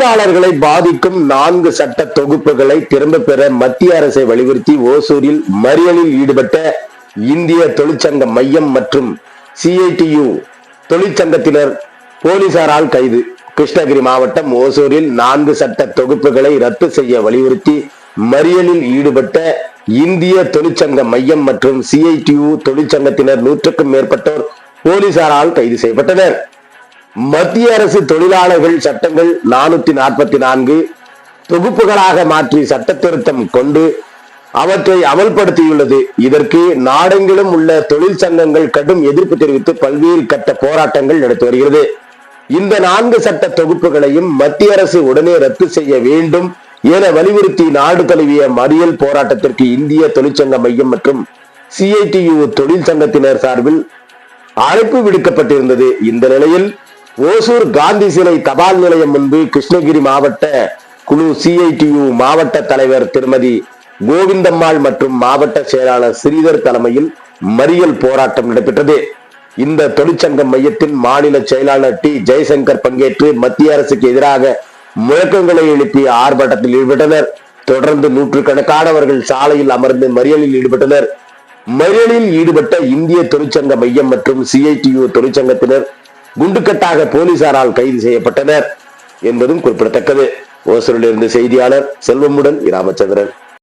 தொழிலாளர்களை பாதிக்கும் 4 சட்ட தொகுப்புகளை திரும்ப பெற மத்திய அரசை வலியுறுத்தி ஓசூரில் மறியலில் ஈடுபட்ட இந்திய தொழிற்சங்க மையம் மற்றும் CITU தொழிற்சங்கத்தினர் போலீசாரால் கைது. கிருஷ்ணகிரி மாவட்டம் ஓசூரில் 4 சட்ட தொகுப்புகளை ரத்து செய்ய வலியுறுத்தி மறியலில் ஈடுபட்ட இந்திய தொழிற்சங்க மையம் மற்றும் CITU தொழிற்சங்கத்தினர் 100க்கும் மேற்பட்டோர் போலீசாரால் கைது செய்யப்பட்டனர். மத்திய அரசு தொழிலாளர்கள் சட்டங்கள் 444 தொகுப்புகளாக மாற்றி சட்ட திருத்தம் கொண்டு அவற்றை அமல்படுத்தியுள்ளது. இதற்கு நாடெங்கிலும் உள்ள தொழிற்சங்கங்கள் கடும் எதிர்ப்பு தெரிவித்து பல்வேறு கட்ட போராட்டங்கள் நடத்தி வருகிறது. இந்த 4 சட்ட தொகுப்புகளையும் மத்திய அரசு உடனே ரத்து செய்ய வேண்டும் என வலியுறுத்தி நாடு தழுவிய மறியல் போராட்டத்திற்கு இந்திய தொழிற்சங்க மையம் மற்றும் CITU தொழிற்சங்கத்தினர் சார்பில் அழைப்பு விடுக்கப்பட்டிருந்தது. இந்த நிலையில் ஓசூர் காந்தி சிலை தபால் நிலையம் முன்பு கிருஷ்ணகிரி மாவட்ட குழு CITU மாவட்ட தலைவர் திருமதி கோவிந்தம்மாள் மற்றும் மாவட்ட செயலாளர் ஸ்ரீதர் தலைமையில் மறியல் போராட்டம் நடைபெற்றது. இந்த தொழிற்சங்க மையத்தின் மாநில செயலாளர் T ஜெய்சங்கர் பங்கேற்று மத்திய அரசுக்கு எதிராக முழக்கங்களை எழுப்பி ஆர்ப்பாட்டத்தில் ஈடுபட்டனர். தொடர்ந்து நூற்றுக்கணக்கானவர்கள் சாலையில் அமர்ந்து மறியலில் ஈடுபட்டனர். மறியலில் ஈடுபட்ட இந்திய தொழிற்சங்க மையம் மற்றும் CITU தொழிற்சங்கத்தினர் குண்டுக்கட்டாக போலீசாரால் கைது செய்யப்பட்டனர் என்பதும் குறிப்பிடத்தக்கது. ஓசூரிலிருந்து செய்தியாளர் செல்வமுடன் ராமச்சந்திரன்.